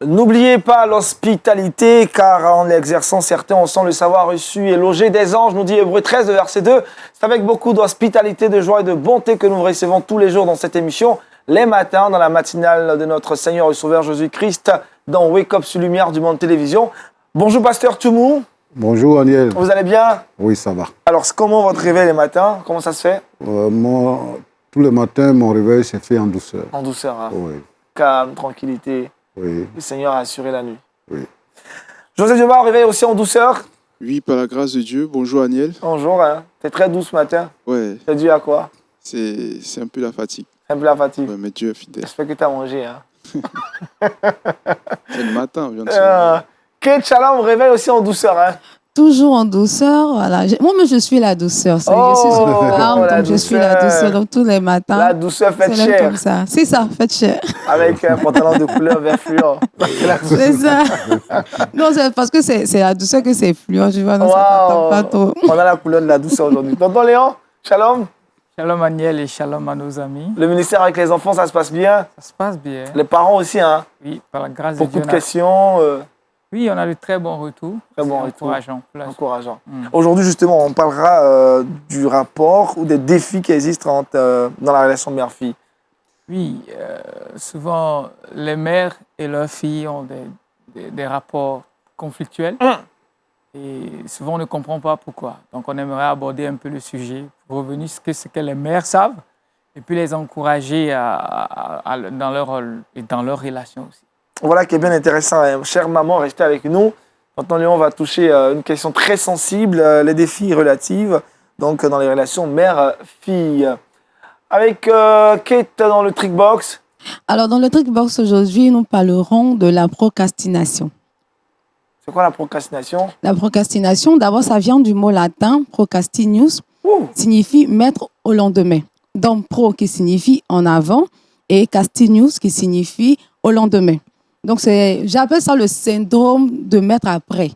N'oubliez pas l'hospitalité, car en l'exerçant, certains ont sans le savoir reçu et logé des anges, nous dit Hébreux 13, verset 2. C'est avec beaucoup d'hospitalité, de joie et de bonté que nous recevons tous les jours dans cette émission, les matins, dans la matinale de notre Seigneur et Sauveur Jésus-Christ, dans Wake Up sur Lumière du Monde Télévision. Bonjour, Pasteur Toumou. Bonjour, Aniel. Vous allez bien? Oui, ça va. Alors, comment votre réveil les matins? Comment ça se fait? Tous les matins, mon réveil s'est fait en douceur. En douceur, hein? Oui. Calme, tranquillité. Oui. Le Seigneur a assuré la nuit. Oui. José Dioba, réveil aussi en douceur? Oui, par la grâce de Dieu. Bonjour, Aniel. Bonjour, hein? T'es très doux ce matin. Ouais, C'est dû à quoi? c'est un peu la fatigue. Un peu la fatigue. Ouais, mais Dieu est fidèle. J'espère que t'as mangé, hein? C'est le matin, on vient de se réveiller. Kate Shalom, réveil aussi en douceur, hein? Toujours en douceur, voilà. Moi, je suis la douceur. Je suis une femme, la donc je suis la douceur. Donc tous les matins, La douceur c'est faite même chair. comme ça. C'est ça, faites cher. Avec un pantalon de couleur vert fluo. C'est ça. Non, c'est parce que c'est la douceur que c'est fluo, tu vois. Non, ça t'entend pas trop. On a la couleur de la douceur aujourd'hui. Tonton Léon, shalom. Shalom Aniel et shalom à nos amis. Le ministère avec les enfants, ça se passe bien? Ça se passe bien. Les parents aussi, hein? Oui, par la grâce de Beaucoup Dieu. de questions. Oui, on a de très bons retours. Très bons C'est retours. encourageant. Encourageant. Aujourd'hui, justement, on parlera du rapport ou des défis qui existent dans la relation mère-fille. Oui, souvent les mères et leurs filles ont des rapports conflictuels. Et souvent on ne comprend pas pourquoi. Donc on aimerait aborder un peu le sujet pour revenir sur ce que les mères savent et puis les encourager dans leur rôle et dans leur relation aussi. Voilà qui est bien intéressant. Chère maman, restez avec nous. Tonton Léon va toucher une question très sensible, les défis relatifs donc, dans les relations mère-fille. Avec Kate dans le Trickbox. Alors, dans le Trickbox aujourd'hui, nous parlerons de la procrastination. C'est quoi la procrastination? La procrastination, d'abord, ça vient du mot latin, procrastinus, signifie mettre au lendemain. Donc, pro qui signifie en avant et castinus qui signifie au lendemain. Donc, j'appelle ça le syndrome de mettre après.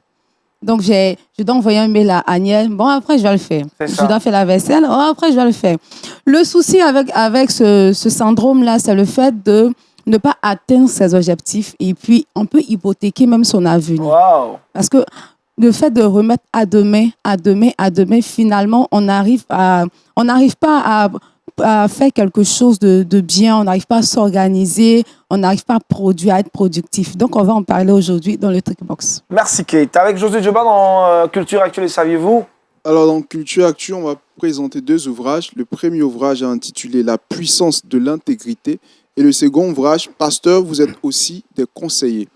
Donc, je dois envoyer un mail à Agnès. Bon, après, je vais le faire. Je dois faire la vaisselle. Oh, après, je vais le faire. Le souci avec ce syndrome-là, c'est le fait de ne pas atteindre ses objectifs et puis on peut hypothéquer même son avenir. Wow. Parce que le fait de remettre à demain, finalement, on n'arrive pas à faire quelque chose de bien, on n'arrive pas à s'organiser, on n'arrive pas à produire, à être productif. Donc, on va en parler aujourd'hui dans le Trickbox. Merci Kate. Avec José Dioba dans Culture Actuelle, saviez-vous? Alors, dans Culture Actuelle, on va présenter deux ouvrages. Le premier ouvrage est intitulé La puissance de l'intégrité et le second ouvrage, Pasteur, vous êtes aussi des conseillers.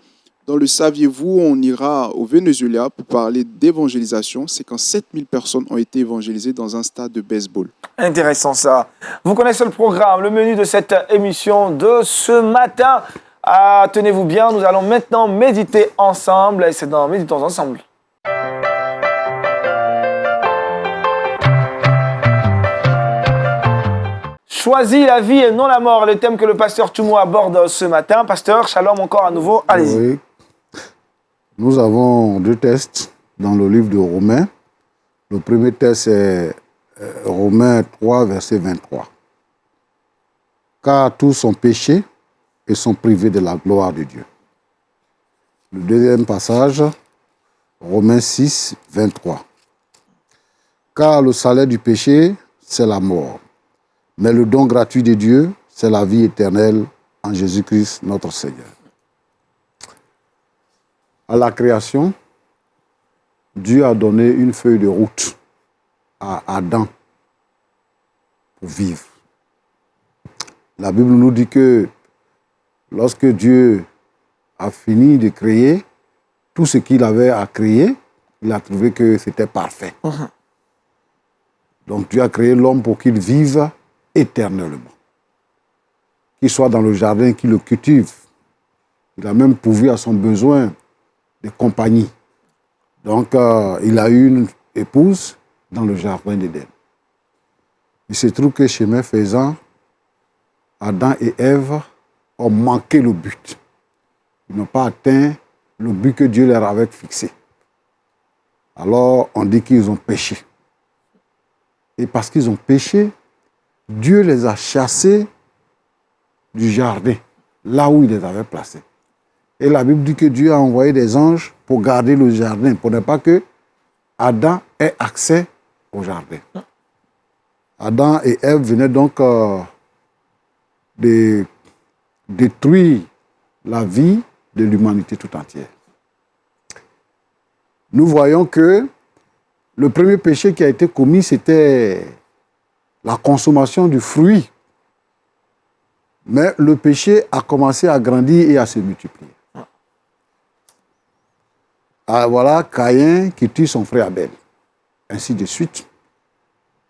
Dans le Saviez-vous, on ira au Venezuela pour parler d'évangélisation. C'est quand 7000 personnes ont été évangélisées dans un stade de baseball. Intéressant ça. Vous connaissez le programme, le menu de cette émission de ce matin. Tenez-vous bien, nous allons maintenant méditer ensemble. Et c'est dans Méditons ensemble. Choisis la vie et non la mort, le thème que le pasteur Toumou aborde ce matin. Pasteur, shalom encore à nouveau, allez-y. Oui. Nous avons deux textes dans le livre de Romains. Le premier texte est Romains 3, verset 23. Car tous sont péchés et sont privés de la gloire de Dieu. Le deuxième passage, Romains 6, 23. Car le salaire du péché, c'est la mort. Mais le don gratuit de Dieu, c'est la vie éternelle en Jésus-Christ, notre Seigneur. À la création, Dieu a donné une feuille de route à Adam pour vivre. La Bible nous dit que lorsque Dieu a fini de créer, tout ce qu'il avait à créer, il a trouvé que c'était parfait. Donc Dieu a créé l'homme pour qu'il vive éternellement. Qu'il soit dans le jardin, qu'il le cultive. Il a même pourvu à son besoin de compagnie. Donc, il a eu une épouse dans le jardin d'Éden. Il se trouve que chemin faisant, Adam et Ève ont manqué le but. Ils n'ont pas atteint le but que Dieu leur avait fixé. Alors, on dit qu'ils ont péché. Et parce qu'ils ont péché, Dieu les a chassés du jardin, là où il les avait placés. Et la Bible dit que Dieu a envoyé des anges pour garder le jardin, pour ne pas que Adam ait accès au jardin. Adam et Ève venaient donc de détruire la vie de l'humanité tout entière. Nous voyons que le premier péché qui a été commis, c'était la consommation du fruit. Mais le péché a commencé à grandir et à se multiplier. Ah, voilà Caïn qui tue son frère Abel, ainsi de suite.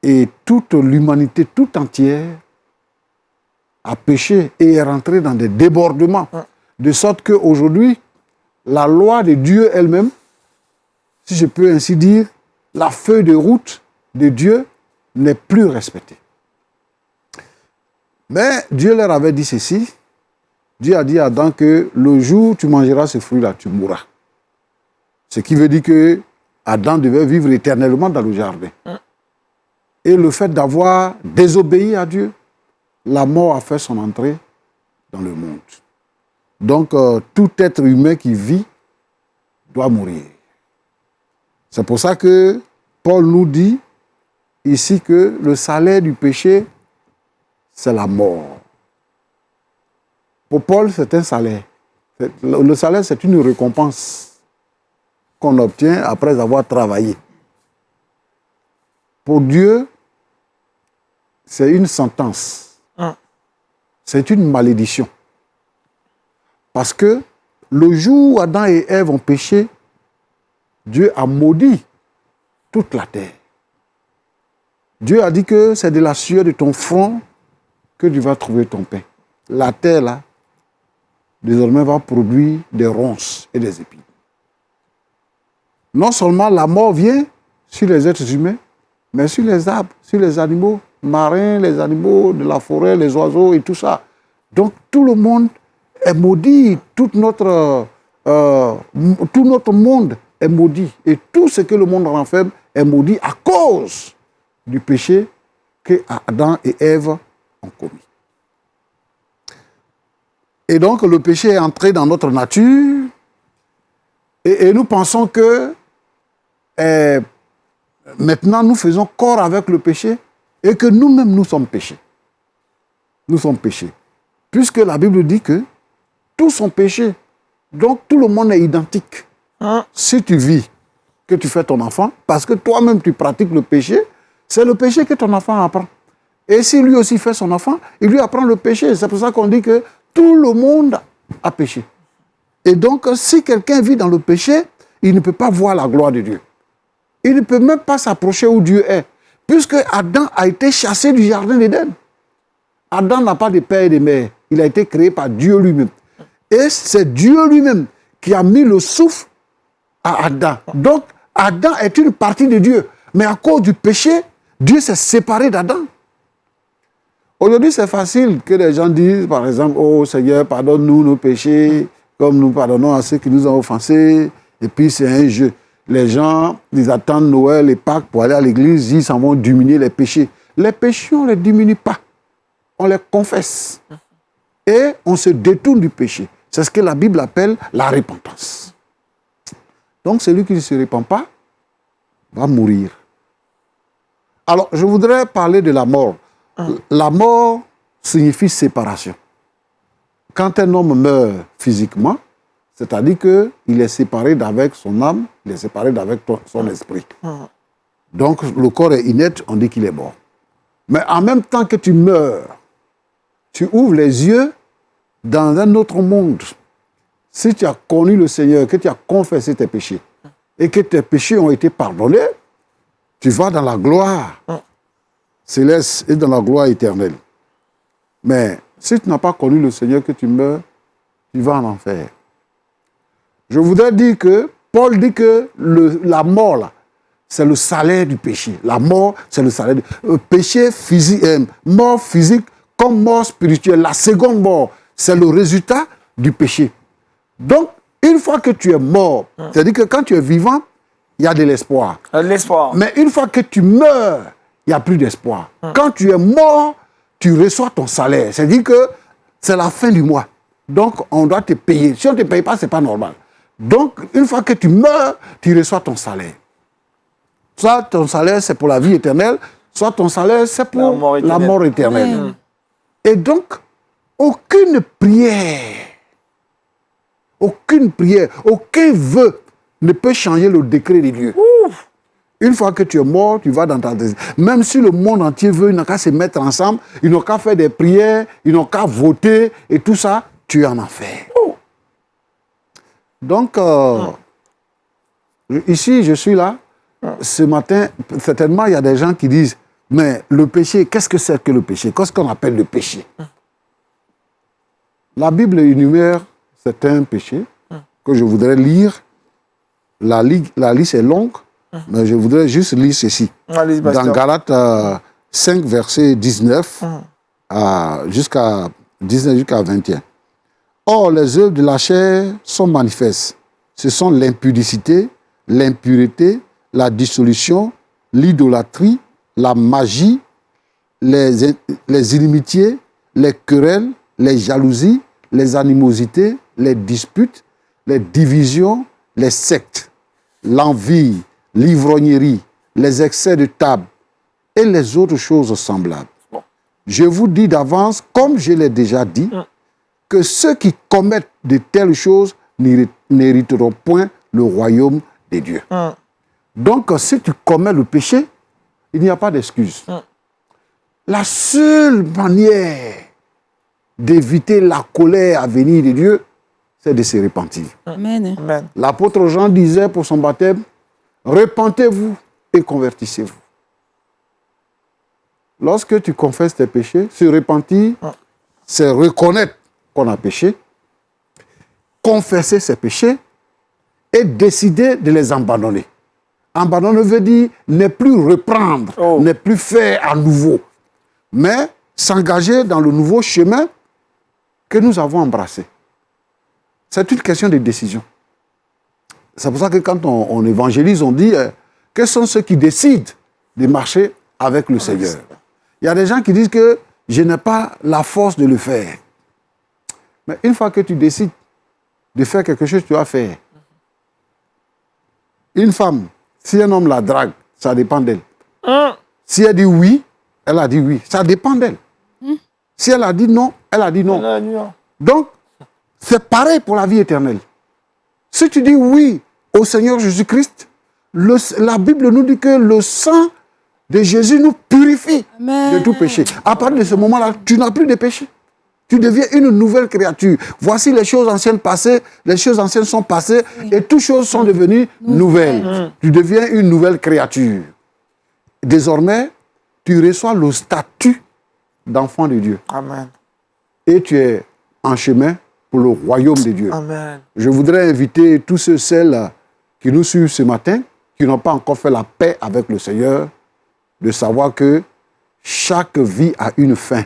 Et toute l'humanité tout entière a péché et est rentrée dans des débordements. De sorte qu'aujourd'hui, la loi de Dieu elle-même, si je peux ainsi dire, la feuille de route de Dieu n'est plus respectée. Mais Dieu leur avait dit ceci. Dieu a dit à Adam que le jour où tu mangeras ce fruit-là, tu mourras. Ce qui veut dire que Adam devait vivre éternellement dans le jardin. Et le fait d'avoir désobéi à Dieu, la mort a fait son entrée dans le monde. Donc, tout être humain qui vit doit mourir. C'est pour ça que Paul nous dit ici que le salaire du péché, c'est la mort. Pour Paul, c'est un salaire. Le salaire, c'est une récompense qu'on obtient après avoir travaillé. Pour Dieu, c'est une sentence. C'est une malédiction. Parce que le jour où Adam et Ève ont péché, Dieu a maudit toute la terre. Dieu a dit que c'est de la sueur de ton front que tu vas trouver ton pain. La terre, là, désormais, va produire des ronces et des épines. Non seulement la mort vient sur les êtres humains, mais sur les arbres, sur les animaux marins, les animaux de la forêt, les oiseaux et tout ça. Donc, tout le monde est maudit. Tout notre monde est maudit. Et tout ce que le monde renferme est maudit à cause du péché que Adam et Ève ont commis. Et donc, le péché est entré dans notre nature et nous pensons que maintenant, nous faisons corps avec le péché et que nous-mêmes, nous sommes péchés. Nous sommes péchés. Puisque la Bible dit que tous sont péchés. Donc, tout le monde est identique. Si tu vis, que tu fais ton enfant, parce que toi-même, tu pratiques le péché, c'est le péché que ton enfant apprend. Et si lui aussi fait son enfant, il lui apprend le péché. C'est pour ça qu'on dit que tout le monde a péché. Et donc, si quelqu'un vit dans le péché, il ne peut pas voir la gloire de Dieu. Il ne peut même pas s'approcher où Dieu est. Puisque Adam a été chassé du jardin d'Éden. Adam n'a pas de père et de mère. Il a été créé par Dieu lui-même. Et c'est Dieu lui-même qui a mis le souffle à Adam. Donc, Adam est une partie de Dieu. Mais à cause du péché, Dieu s'est séparé d'Adam. Aujourd'hui, c'est facile que les gens disent, par exemple, « Oh Seigneur, pardonne-nous nos péchés, comme nous pardonnons à ceux qui nous ont offensés. » Et puis, c'est un jeu. Les gens, ils attendent Noël et Pâques pour aller à l'église, ils s'en vont diminuer les péchés. Les péchés, on ne les diminue pas. On les confesse. Et on se détourne du péché. C'est ce que la Bible appelle la repentance. Donc, celui qui ne se répand pas va mourir. Alors, je voudrais parler de la mort. La mort signifie séparation. Quand un homme meurt physiquement, c'est-à-dire qu'il est séparé d'avec son âme, il est séparé d'avec son esprit. Donc, le corps est inerte, on dit qu'il est mort. Mais en même temps que tu meurs, tu ouvres les yeux dans un autre monde. Si tu as connu le Seigneur, que tu as confessé tes péchés, et que tes péchés ont été pardonnés, tu vas dans la gloire céleste et dans la gloire éternelle. Mais si tu n'as pas connu le Seigneur, que tu meurs, tu vas en enfer. Je voudrais dire que Paul dit que la mort, là, c'est le salaire du péché. La mort, c'est le salaire du péché physique, mort physique comme mort spirituelle. La seconde mort, c'est le résultat du péché. Donc, une fois que tu es mort, c'est-à-dire que quand tu es vivant, il y a de l'espoir. L'espoir. Mais une fois que tu meurs, il n'y a plus d'espoir. Quand tu es mort, tu reçois ton salaire. C'est-à-dire que c'est la fin du mois. Donc, on doit te payer. Si on ne te paye pas, ce n'est pas normal. Donc, une fois que tu meurs, tu reçois ton salaire. Soit ton salaire, c'est pour la vie éternelle, soit ton salaire, c'est pour la mort éternelle. Amen. Et donc, aucune prière, aucun vœu ne peut changer le décret de Dieu. Ouf. Une fois que tu es mort, tu vas dans ta désir. Même si le monde entier veut, ils n'ont qu'à se mettre ensemble, ils n'ont qu'à faire des prières, ils n'ont qu'à voter et tout ça, tu es en enfer. Donc, ici, je suis là. Ce matin, certainement, il y a des gens qui disent, mais le péché, qu'est-ce que c'est que le péché? Qu'est-ce qu'on appelle le péché? La Bible énumère certains péchés que je voudrais lire. La liste est longue, mais je voudrais juste lire ceci. Allez, Dans Galates 5, verset 19 jusqu'à 21. Or, les œuvres de la chair sont manifestes. Ce sont l'impudicité, l'impureté, la dissolution, l'idolâtrie, la magie, les inimitiés, les querelles, les jalousies, les animosités, les disputes, les divisions, les sectes, l'envie, l'ivrognerie, les excès de table et les autres choses semblables. Je vous dis d'avance, comme je l'ai déjà dit, que ceux qui commettent de telles choses n'hériteront point le royaume de Dieu. Donc, si tu commets le péché, il n'y a pas d'excuse. La seule manière d'éviter la colère à venir de Dieu, c'est de se repentir. Amen. Amen. L'apôtre Jean disait pour son baptême, repentez-vous et convertissez-vous. Lorsque tu confesses tes péchés, se repentir, c'est reconnaître qu'on a péché, confesser ses péchés et décider de les abandonner. Abandonner veut dire ne plus reprendre, ne plus faire à nouveau, mais s'engager dans le nouveau chemin que nous avons embrassé. C'est une question de décision. C'est pour ça que quand on évangélise, on dit quels sont ceux qui décident de marcher avec le Seigneur. Il y a des gens qui disent que je n'ai pas la force de le faire. Mais une fois que tu décides de faire quelque chose, tu vas faire. Une femme, si un homme la drague, ça dépend d'elle. Si elle dit oui, elle a dit oui. Ça dépend d'elle. Si elle a dit non, elle a dit non. Donc, c'est pareil pour la vie éternelle. Si tu dis oui au Seigneur Jésus-Christ, la Bible nous dit que le sang de Jésus nous purifie de tout péché. À partir de ce moment-là, tu n'as plus de péché. Tu deviens une nouvelle créature. Voici les choses anciennes passées, les choses anciennes sont passées et toutes choses sont devenues nouvelles. Tu deviens une nouvelle créature. Désormais, tu reçois le statut d'enfant de Dieu. Amen. Et tu es en chemin pour le royaume de Dieu. Amen. Je voudrais inviter tous ceux, celles qui nous suivent ce matin, qui n'ont pas encore fait la paix avec le Seigneur, de savoir que chaque vie a une fin.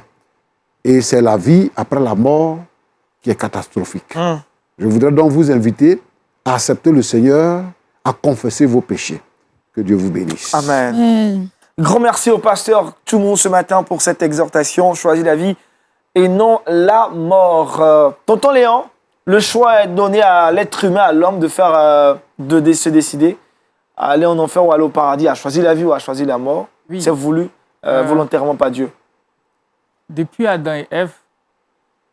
Et c'est la vie après la mort qui est catastrophique. Je voudrais donc vous inviter à accepter le Seigneur, à confesser vos péchés. Que Dieu vous bénisse. Amen. Amen. Grand merci au pasteur Tchoumou ce matin pour cette exhortation. Choisis la vie et non la mort. Tonton Léon, le choix est donné à l'être humain, à l'homme, de faire, de se décider à aller en enfer ou aller au paradis, à choisir la vie ou à choisir la mort. Oui. C'est voulu volontairement par Dieu. Depuis Adam et Ève,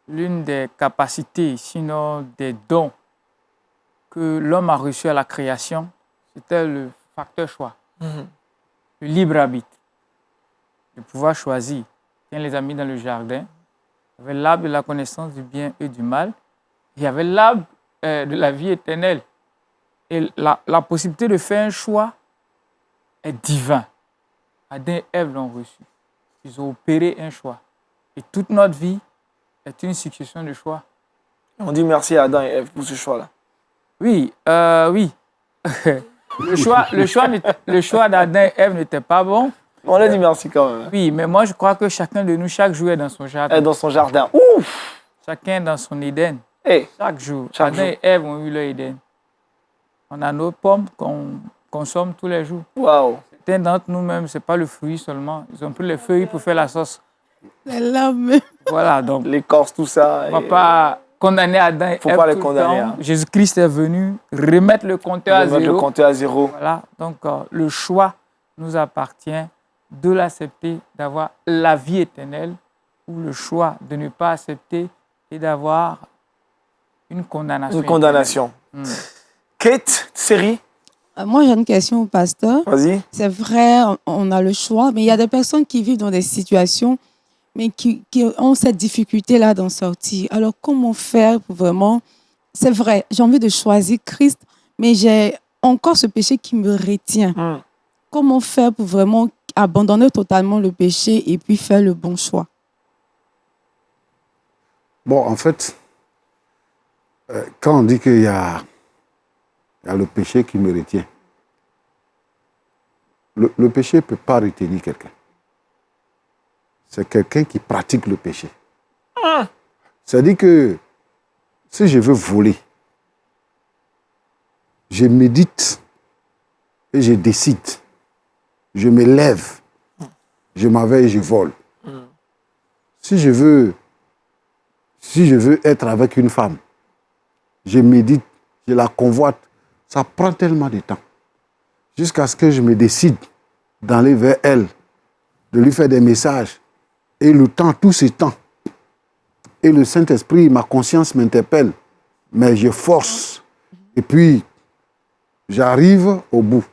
l'une des capacités, sinon des dons que l'homme a reçus à la création, c'était le facteur choix, le libre arbitre, de pouvoir choisir. Tiens, les amis, dans le jardin, il y avait l'arbre de la connaissance du bien et du mal, il y avait l'arbre de la vie éternelle. Et la possibilité de faire un choix est divin. Adam et Ève l'ont reçu. Ils ont opéré un choix. Et toute notre vie est une succession de choix. On dit merci à Adam et Ève pour ce choix-là. Oui, oui. le choix d'Adam et Ève n'était pas bon. On a dit merci quand même. Oui, mais moi je crois que chacun de nous, chaque jour, est dans son jardin. Et dans son jardin. Ouf! Chacun dans son Éden. Hey. Chaque jour. Chaque Adam jour. et Ève ont eu leur Éden. On a nos pommes qu'on consomme tous les jours. Waouh! Certains d'entre nous-mêmes, ce n'est pas le fruit seulement. Ils ont pris les feuilles pour faire la sauce. C'est l'homme. Voilà, donc L'écorce, tout ça. on ne va pas condamner Adam et Faut Ève pas les tout le condamner, temps. hein. Jésus-Christ est venu remettre le compteur à Remettre le zéro. compteur à zéro. Voilà. Donc, le choix nous appartient de l'accepter, d'avoir la vie éternelle, ou le choix de ne pas accepter et d'avoir une condamnation. Une condamnation. Kate, série, Moi, j'ai une question au pasteur. vas-y. C'est vrai, on a le choix, mais il y a des personnes qui vivent dans des situations, mais qui ont cette difficulté-là d'en sortir. Alors, comment faire pour vraiment... C'est vrai, j'ai envie de choisir Christ, mais j'ai encore ce péché qui me retient. Comment faire pour vraiment abandonner totalement le péché et puis faire le bon choix? Bon, en fait, quand on dit qu'il y a le péché qui me retient, le péché ne peut pas retenir quelqu'un. C'est quelqu'un qui pratique le péché. C'est-à-dire que si je veux voler, je médite et je décide. Je me lève, je m'en vais et je vole. Si je veux être avec une femme, je médite, je la convoite, ça prend tellement de temps. Jusqu'à ce que je me décide d'aller vers elle, de lui faire des messages. Et le temps, tout ce temps. Et le Saint-Esprit, ma conscience m'interpelle. Mais je force. Et puis, j'arrive au bout.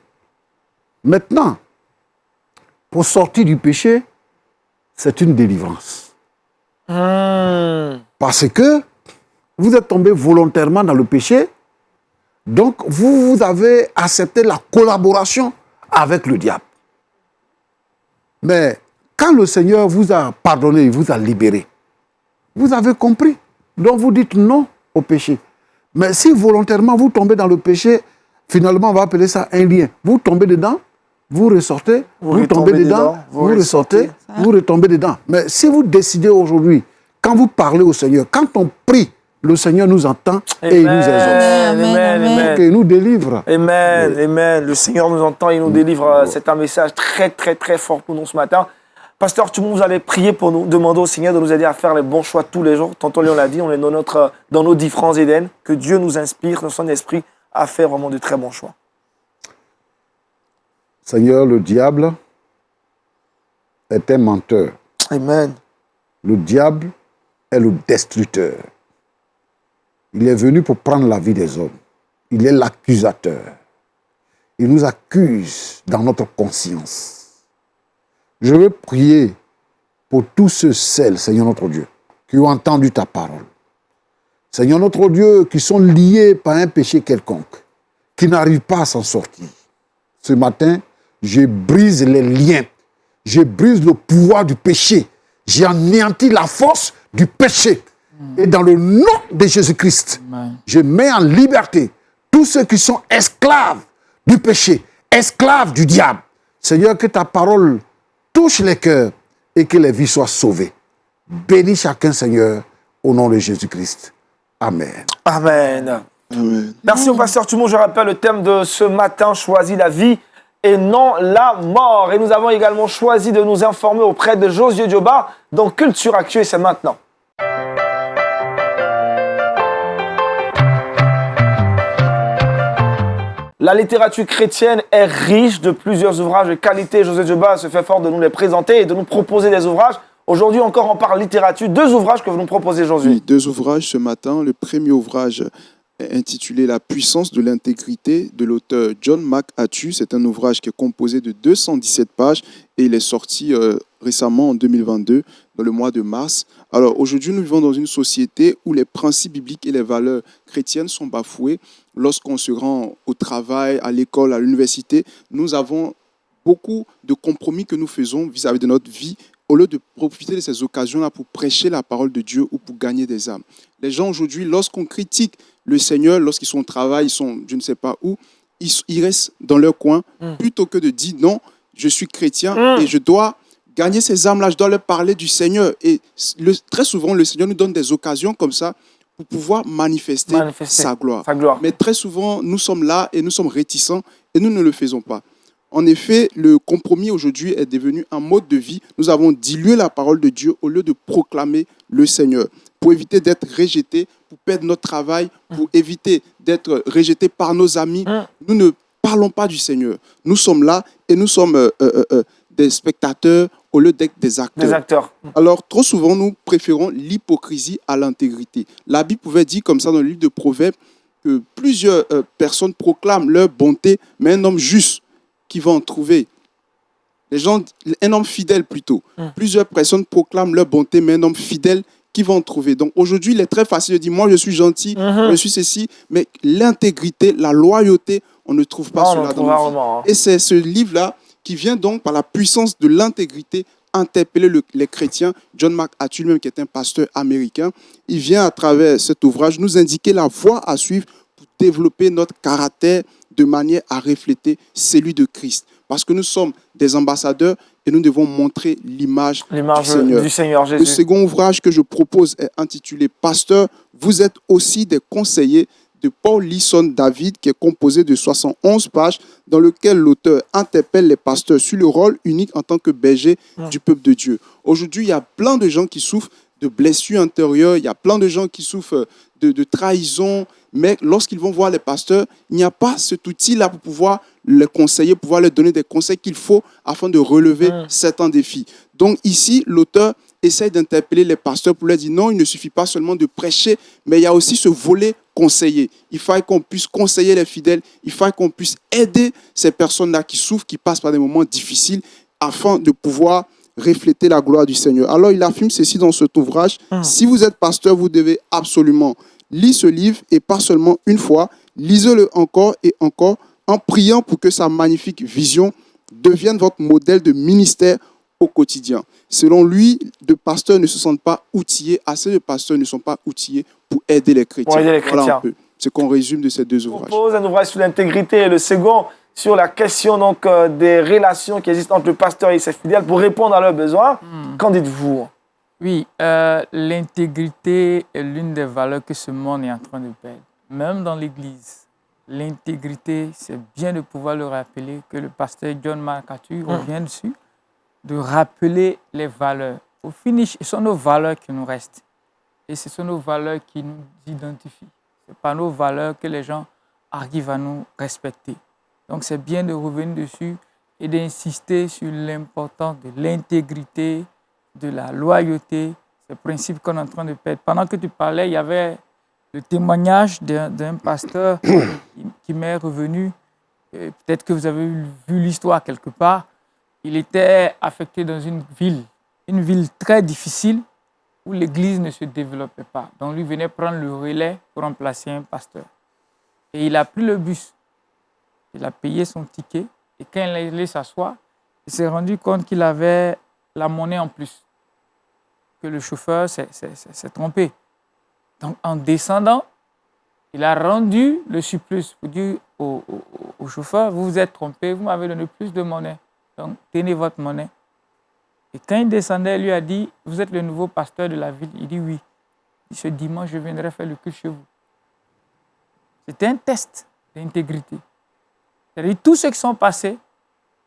Maintenant, pour sortir du péché, c'est une délivrance. Parce que vous êtes tombé volontairement dans le péché, donc vous avez accepté la collaboration avec le diable. Mais quand le Seigneur vous a pardonné, il vous a libéré, vous avez compris. Donc vous dites non au péché. Mais si volontairement vous tombez dans le péché, finalement on va appeler ça un lien. Vous tombez dedans, vous ressortez, vous tombez dedans, vous ressortez, vous retombez dedans. Mais si vous décidez aujourd'hui, quand vous parlez au Seigneur, quand on prie, le Seigneur nous entend et il nous exauce. Amen. Et il nous délivre. Amen, amen. Le Seigneur nous entend, il nous délivre. C'est un message très, très, très fort pour nous ce matin. Pasteur, tout le monde, vous allez prier pour nous, demander au Seigneur de nous aider à faire les bons choix tous les jours. Tantôt, on l'a dit, on est dans nos différents Éden. Que Dieu nous inspire, dans son esprit, à faire vraiment de très bons choix. Seigneur, le diable est un menteur. Amen. Le diable est le destructeur. Il est venu pour prendre la vie des hommes. Il est l'accusateur. Il nous accuse dans notre conscience. Je veux prier pour tous celles, Seigneur notre Dieu, qui ont entendu ta parole. Seigneur notre Dieu, qui sont liés par un péché quelconque, qui n'arrivent pas à s'en sortir. Ce matin, je brise les liens. Je brise le pouvoir du péché. J'ai anéanti la force du péché. Et dans le nom de Jésus-Christ, je mets en liberté tous ceux qui sont esclaves du péché, esclaves du diable. Seigneur, que ta parole touche les cœurs et que les vies soient sauvées. Bénis chacun, Seigneur, au nom de Jésus-Christ. Amen. Amen. Amen. Merci au pasteur Tumon. Je rappelle le thème de ce matin, choisis la vie et non la mort. Et nous avons également choisi de nous informer auprès de Josué Dioba dans Culture Actu et c'est maintenant. La littérature chrétienne est riche de plusieurs ouvrages de qualité. Josué Dioba se fait fort de nous les présenter et de nous proposer des ouvrages. Aujourd'hui encore, on parle littérature. 2 ouvrages que vous nous proposez aujourd'hui. Oui, 2 ouvrages ce matin. Le premier ouvrage est intitulé La puissance de l'intégrité de l'auteur John McHattie. C'est un ouvrage qui est composé de 217 pages et il est sorti récemment en 2022, dans le mois de mars. Alors aujourd'hui, nous vivons dans une société où les principes bibliques et les valeurs chrétiennes sont bafoués. Lorsqu'on se rend au travail, à l'école, à l'université, nous avons beaucoup de compromis que nous faisons vis-à-vis de notre vie au lieu de profiter de ces occasions-là pour prêcher la parole de Dieu ou pour gagner des âmes. Les gens aujourd'hui, lorsqu'on critique le Seigneur, lorsqu'ils sont au travail, ils sont je ne sais pas où, ils restent dans leur coin plutôt que de dire non, je suis chrétien et je dois gagner ces âmes-là, je dois leur parler du Seigneur. Et très souvent, le Seigneur nous donne des occasions comme ça pour pouvoir manifester sa gloire. Mais très souvent, nous sommes là et nous sommes réticents et nous ne le faisons pas. En effet, le compromis aujourd'hui est devenu un mode de vie. Nous avons dilué la parole de Dieu au lieu de proclamer le Seigneur. pour éviter d'être rejetés, pour perdre notre travail, pour éviter d'être rejetés par nos amis. Nous ne parlons pas du Seigneur. Nous sommes là et nous sommes des spectateurs au lieu d'être des acteurs. Des acteurs. Alors, trop souvent, nous préférons l'hypocrisie à l'intégrité. La Bible pouvait dire comme ça dans le livre de Proverbes que plusieurs personnes proclament leur bonté, mais un homme juste qui va en trouver. Un homme fidèle plutôt. Plusieurs personnes proclament leur bonté, mais un homme fidèle qui va en trouver. Donc aujourd'hui, il est très facile de dire, moi je suis gentil, je suis ceci, mais l'intégrité, la loyauté, on ne trouve pas cela dans la vie. Et c'est ce livre-là qui vient donc par la puissance de l'intégrité interpeller les chrétiens. John MacArthur, même qui est un pasteur américain, il vient à travers cet ouvrage nous indiquer la voie à suivre pour développer notre caractère de manière à refléter celui de Christ. Parce que nous sommes des ambassadeurs et nous devons montrer l'image du Seigneur Jésus. Le second ouvrage que je propose est intitulé « Pasteur, vous êtes aussi des conseillers » de Paul Leeson David, qui est composé de 71 pages, dans lequel l'auteur interpelle les pasteurs sur le rôle unique en tant que berger du peuple de Dieu. Aujourd'hui, il y a plein de gens qui souffrent de blessures intérieures, il y a plein de gens qui souffrent de trahison, mais lorsqu'ils vont voir les pasteurs, il n'y a pas cet outil-là pour pouvoir les conseiller, pouvoir leur donner des conseils qu'il faut afin de relever certains défis. Donc ici, l'auteur essaie d'interpeller les pasteurs pour leur dire non, il ne suffit pas seulement de prêcher, mais il y a aussi ce volet conseiller. Il faut qu'on puisse conseiller les fidèles, il faut qu'on puisse aider ces personnes-là qui souffrent, qui passent par des moments difficiles, afin de pouvoir refléter la gloire du Seigneur. Alors il affirme ceci dans cet ouvrage, si vous êtes pasteur, vous devez absolument lire ce livre, et pas seulement une fois, lisez-le encore et encore, en priant pour que sa magnifique vision devienne votre modèle de ministère au quotidien. Selon lui, de pasteurs ne se sentent pas outillés, assez de pasteurs ne sont pas outillés pour aider les chrétiens. Voilà un peu ce qu'on résume de ces deux ouvrages. On pose un ouvrage sur l'intégrité et le second sur la question donc, des relations qui existent entre le pasteur et ses fidèles pour répondre à leurs besoins. Qu'en dites-vous? Oui, l'intégrité est l'une des valeurs que ce monde est en train de perdre. Même dans l'Église, l'intégrité, c'est bien de pouvoir le rappeler, que le pasteur John MacArthur revient dessus, de rappeler les valeurs. Au finish, ce sont nos valeurs qui nous restent. Et ce sont nos valeurs qui nous identifient. Ce n'est pas nos valeurs que les gens arrivent à nous respecter. Donc c'est bien de revenir dessus et d'insister sur l'importance de l'intégrité, de la loyauté, ces principes qu'on est en train de perdre. Pendant que tu parlais, il y avait le témoignage d'un pasteur qui m'est revenu. Peut-être que vous avez vu l'histoire quelque part. Il était affecté dans une ville très difficile où l'église ne se développait pas. Donc lui venait prendre le relais pour remplacer un pasteur. Et il a pris le bus. Il a payé son ticket. Et quand il est allé s'asseoir, il s'est rendu compte qu'il avait la monnaie en plus. Que le chauffeur s'est trompé. Donc en descendant, il a rendu le surplus pour dire au chauffeur, vous vous êtes trompé, vous m'avez donné plus de monnaie. Donc tenez votre monnaie. Et quand il descendait, il lui a dit, vous êtes le nouveau pasteur de la ville. Il dit oui. Ce dimanche, je viendrai faire le culte chez vous. C'était un test d'intégrité. C'est-à-dire tous ceux qui sont passés,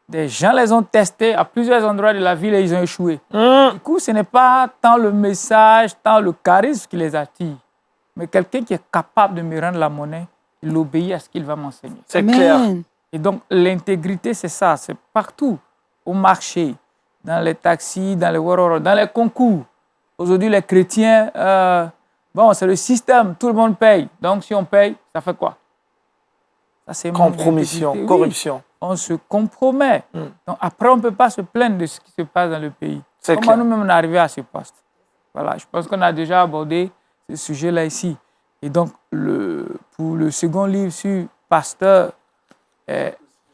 des gens les ont testés à plusieurs endroits de la ville et ils ont échoué. Du coup, ce n'est pas tant le message, tant le charisme qui les attire, mais quelqu'un qui est capable de me rendre la monnaie, il obéit à ce qu'il va m'enseigner. C'est clair. Et donc, l'intégrité, c'est ça. C'est partout. Au marché, dans les taxis, dans les warriors, dans les concours. Aujourd'hui, les chrétiens, c'est le système. Tout le monde paye. Donc, si on paye, ça fait quoi? Ça, c'est compromission, corruption. Oui, on se compromet. Donc, après, on ne peut pas se plaindre de ce qui se passe dans le pays. C'est Comment nous-mêmes on est arrivé à ce poste? Voilà, je pense qu'on a déjà abordé ce sujet-là ici. Et donc, pour le second livre sur pasteur,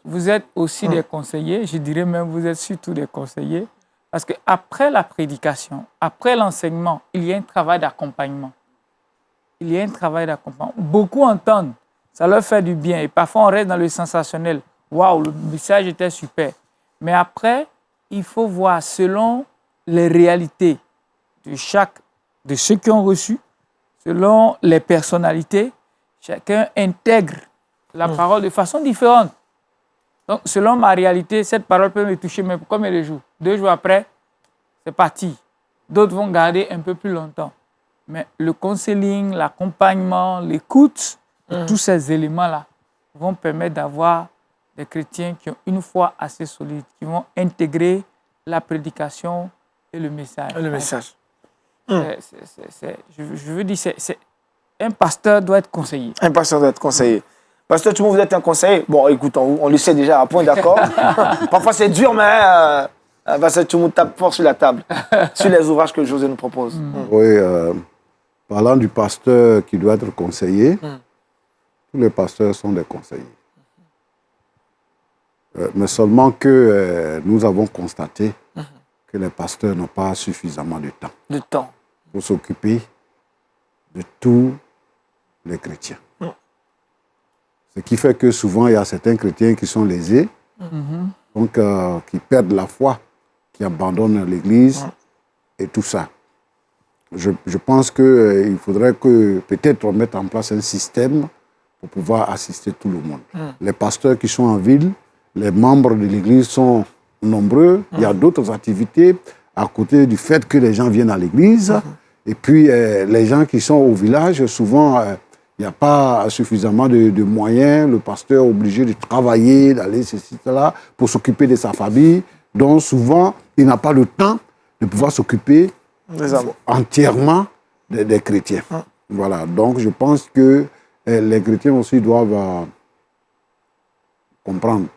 vous êtes aussi des conseillers. Je dirais même vous êtes surtout des conseillers. Parce qu'après la prédication, après l'enseignement, il y a un travail d'accompagnement. Il y a un travail d'accompagnement. Beaucoup entendent. Ça leur fait du bien. Et parfois, on reste dans le sensationnel. Waouh, le message était super. Mais après, il faut voir selon les réalités de ceux qui ont reçu, selon les personnalités, chacun intègre la parole de façon différente. Donc, selon ma réalité, cette parole peut me toucher, mais combien de jours? 2 jours après, c'est parti. D'autres vont garder un peu plus longtemps. Mais le counseling, l'accompagnement, l'écoute, tous ces éléments-là vont permettre d'avoir des chrétiens qui ont une foi assez solide, qui vont intégrer la prédication et le message. Le message. Je veux dire, un pasteur doit être conseillé. Un pasteur doit être conseillé. Pasteur, tout le monde, vous êtes un conseiller. Bon, écoute, on le sait déjà à point, d'accord. Parfois, c'est dur, mais pasteur, tout le monde tape fort sur la table, sur les ouvrages que José nous propose. Oui, parlant du pasteur qui doit être conseillé, tous les pasteurs sont des conseillers. Mais seulement que nous avons constaté que les pasteurs n'ont pas suffisamment de temps. De temps. Pour s'occuper de tous les chrétiens. Ce qui fait que souvent, il y a certains chrétiens qui sont lésés, donc qui perdent la foi, qui abandonnent l'Église et tout ça. Je pense qu'il faudrait que peut-être on mette en place un système pour pouvoir assister tout le monde. Les pasteurs qui sont en ville, les membres de l'Église sont nombreux. Il y a d'autres activités à côté du fait que les gens viennent à l'Église. Et puis, les gens qui sont au village, souvent, il n'y a pas suffisamment de moyens. Le pasteur est obligé de travailler, d'aller ceci, cela, pour s'occuper de sa famille. Donc, souvent, il n'a pas le temps de pouvoir s'occuper entièrement des chrétiens. Voilà. Donc, je pense que les chrétiens aussi doivent comprendre.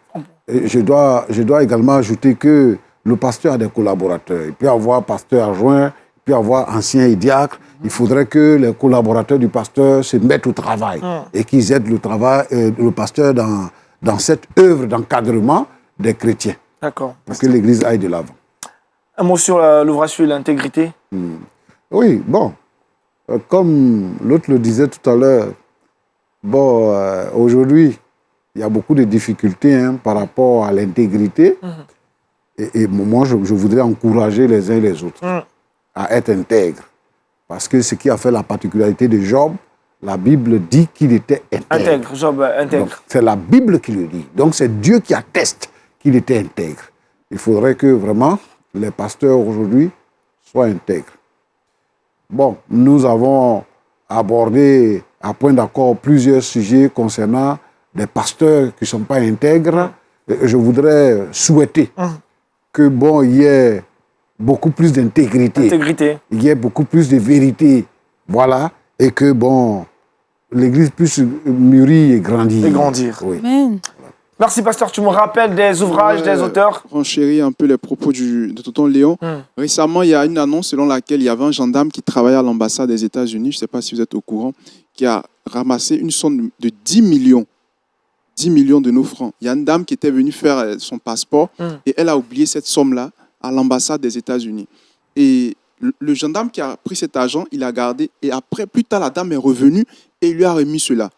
Et je dois également ajouter que le pasteur a des collaborateurs. Il peut y avoir pasteur adjoint, il peut y avoir ancien et diacre. Il faudrait que les collaborateurs du pasteur se mettent au travail et qu'ils aident le pasteur dans cette œuvre d'encadrement des chrétiens. D'accord. Pour que l'Église aille de l'avant. Un mot sur l'ouvrage sur l'intégrité. Oui, bon. Comme l'autre le disait tout à l'heure, bon, aujourd'hui, il y a beaucoup de difficultés par rapport à l'intégrité. Et moi, je voudrais encourager les uns et les autres à être intègres. Parce que ce qui a fait la particularité de Job, la Bible dit qu'il était intègre. Job intègre. C'est la Bible qui le dit. Donc, c'est Dieu qui atteste qu'il était intègre. Il faudrait que vraiment les pasteurs aujourd'hui soient intègres. Bon, nous avons abordé à point d'accord plusieurs sujets concernant des pasteurs qui ne sont pas intègres. Je voudrais souhaiter que, bon, il y ait beaucoup plus d'intégrité, il y ait beaucoup plus de vérité, voilà, et que, bon, l'Église puisse mûrir et grandir. Oui. Amen. Merci, pasteur. Tu me rappelles des ouvrages, des auteurs? Renchérir un peu les propos de tonton Léon. Récemment, il y a une annonce selon laquelle il y avait un gendarme qui travaillait à l'ambassade des États-Unis, je ne sais pas si vous êtes au courant, qui a ramassé une somme de 10 millions. 10 millions de nos francs. Il y a une dame qui était venue faire son passeport et elle a oublié cette somme-là à l'ambassade des États-Unis. Et le gendarme qui a pris cet argent, il a gardé et après, plus tard, la dame est revenue et il lui a remis cela.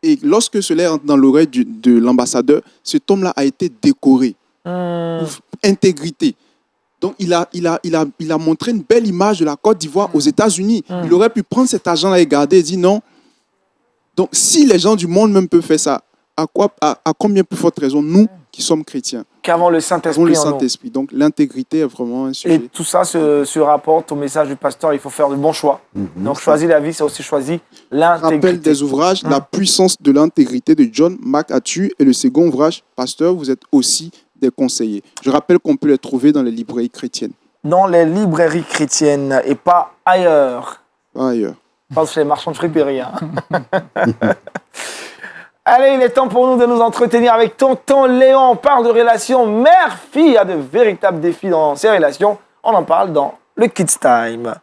Et lorsque cela rentre dans l'oreille de l'ambassadeur, cet homme-là a été décoré pour intégrité. Donc, il a montré une belle image de la Côte d'Ivoire aux États-Unis. Il aurait pu prendre cet argent-là et garder et dire non. Donc, si les gens du monde même peuvent faire ça, à combien plus forte raison nous qui sommes chrétiens? Qu'avant le Saint-Esprit. Donc l'intégrité est vraiment un sujet. Et tout ça se rapporte au message du pasteur. Il faut faire de bons choix. Donc choisir la vie, c'est aussi choisir l'intégrité. Rappel des ouvrages, La puissance de l'intégrité de John MacArthur et le second ouvrage, Pasteur, vous êtes aussi des conseillers. Je rappelle qu'on peut les trouver dans les librairies chrétiennes. Dans les librairies chrétiennes et pas ailleurs. Pas ailleurs. Pas chez les marchands de friperie. Allez, il est temps pour nous de nous entretenir avec tonton Léon. On parle de relations mère-fille. Il y a de véritables défis dans ces relations. On en parle dans le Kids Time.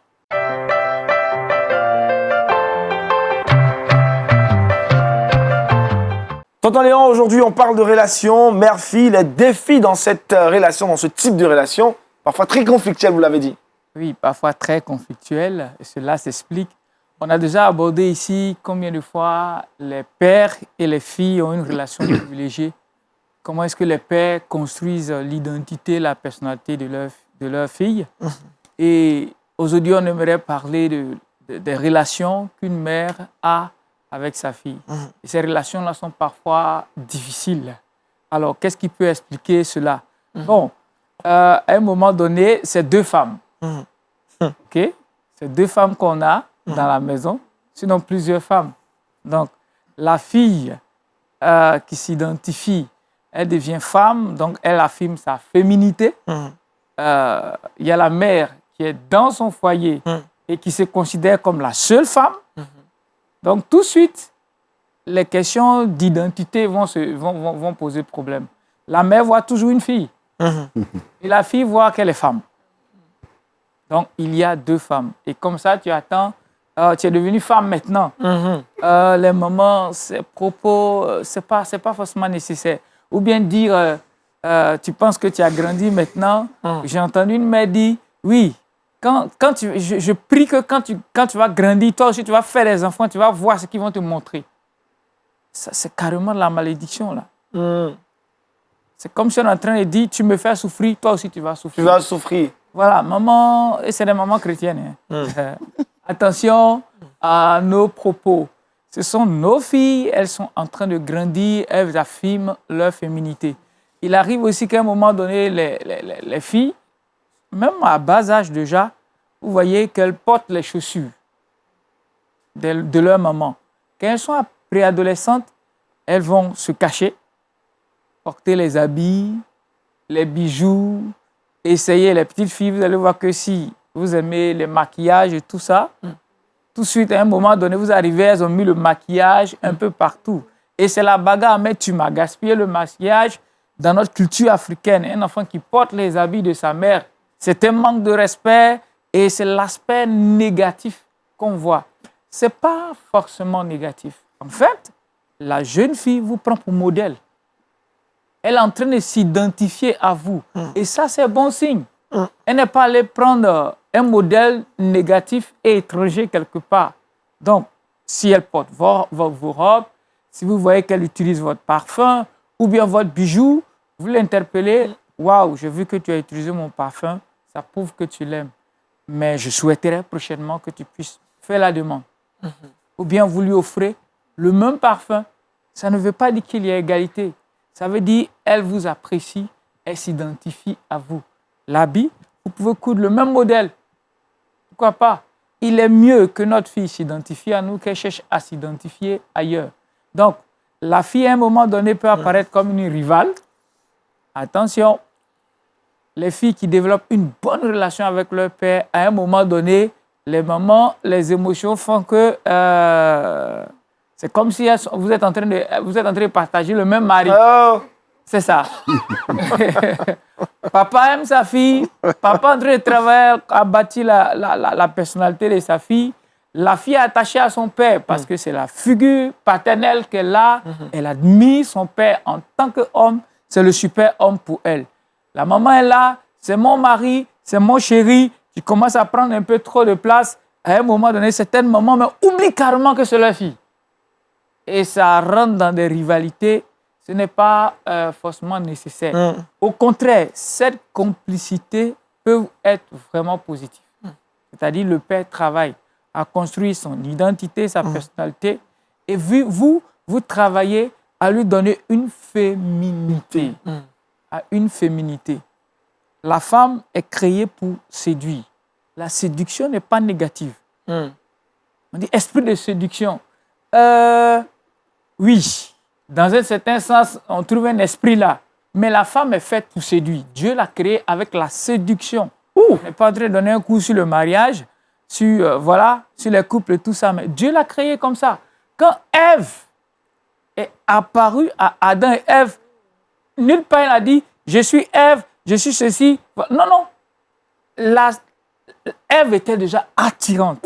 Tonton Léon, aujourd'hui, on parle de relations mère-fille. Les défis dans cette relation, dans ce type de relation, parfois très conflictuel, vous l'avez dit. Oui, parfois très conflictuel. Et cela s'explique. On a déjà abordé ici combien de fois les pères et les filles ont une relation privilégiée. Comment est-ce que les pères construisent l'identité, la personnalité de leur fille. Et aujourd'hui, on aimerait parler des relations qu'une mère a avec sa fille. Et ces relations-là sont parfois difficiles. Alors, qu'est-ce qui peut expliquer cela? Bon, à un moment donné, c'est deux femmes. OK? C'est deux femmes qu'on a. dans la maison, sinon plusieurs femmes. Donc, la fille qui s'identifie, elle devient femme, donc elle affirme sa féminité. Il y a la mère qui est dans son foyer et qui se considère comme la seule femme. Donc, tout de suite, les questions d'identité vont poser problème. La mère voit toujours une fille. Et la fille voit qu'elle est femme. Donc, il y a deux femmes. Et comme ça, tu attends, tu es devenue femme maintenant. Les moments, ces propos, ce n'est pas forcément nécessaire. Ou bien dire, tu penses que tu as grandi maintenant. J'ai entendu une mère dire, oui, je prie que quand tu vas grandir, toi aussi, tu vas faire des enfants, tu vas voir ce qu'ils vont te montrer. Ça, c'est carrément de la malédiction, là. C'est comme si on est en train de dire, tu me fais souffrir, toi aussi, tu vas souffrir. Tu vas souffrir. Voilà, maman, et c'est des mamans chrétiennes. Attention à nos propos. Ce sont nos filles, elles sont en train de grandir, elles affirment leur féminité. Il arrive aussi qu'à un moment donné, les filles, même à bas âge déjà, vous voyez qu'elles portent les chaussures de leur maman. Quand elles sont préadolescentes, elles vont se cacher, porter les habits, les bijoux, essayer. Les petites filles, vous allez voir que si vous aimez les maquillages et tout ça, tout de suite, à un moment donné, vous arrivez, elles ont mis le maquillage un peu partout. Et c'est la bagarre, mais tu m'as gaspillé le maquillage. Dans notre culture africaine, un enfant qui porte les habits de sa mère, c'est un manque de respect et c'est l'aspect négatif qu'on voit. Ce n'est pas forcément négatif. En fait, la jeune fille vous prend pour modèle. Elle est en train de s'identifier à vous. Et ça, c'est bon signe. Elle n'est pas allée prendre un modèle négatif et étranger quelque part. Donc, si elle porte vos robes, si vous voyez qu'elle utilise votre parfum ou bien votre bijou, vous l'interpellez. Waouh, j'ai vu que tu as utilisé mon parfum. Ça prouve que tu l'aimes. Mais je souhaiterais prochainement que tu puisses faire la demande. Ou bien vous lui offrez le même parfum. Ça ne veut pas dire qu'il y a égalité. Ça veut dire qu'elle vous apprécie, elle s'identifie à vous. L'habit, vous pouvez coudre le même modèle. Pourquoi pas? Il est mieux que notre fille s'identifie à nous qu'elle cherche à s'identifier ailleurs. Donc, la fille, à un moment donné, peut apparaître comme une rivale. Attention, les filles qui développent une bonne relation avec leur père, à un moment donné, les mamans, les émotions font que c'est comme si vous êtes en train de partager le même mari. Oh. C'est ça. Papa aime sa fille. Papa, en train de travailler, a bâti la personnalité de sa fille. La fille est attachée à son père parce que c'est la figure paternelle qu'elle a. Elle admire son père en tant qu'homme. C'est le super homme pour elle. La maman est là. C'est mon mari. C'est mon chéri. Tu commences à prendre un peu trop de place. À un moment donné, certaines mamans mais oublient carrément que c'est leur fille. Et ça rentre dans des rivalités. Ce n'est pas forcément nécessaire. Au contraire, cette complicité peut être vraiment positive. C'est-à-dire le père travaille à construire son identité, sa personnalité. Et vous travaillez à lui donner une féminité. À une féminité. La femme est créée pour séduire. La séduction n'est pas négative. On dit esprit de séduction. Oui, dans un certain sens, on trouve un esprit là. Mais la femme est faite pour séduire. Dieu l'a créée avec la séduction. On n'est pas en train de donner un coup sur le mariage, sur les couples et tout ça. Mais Dieu l'a créée comme ça. Quand Ève est apparue à Adam et Ève, nulle part elle a dit « Je suis Ève, je suis ceci ». Non, non. Ève était déjà attirante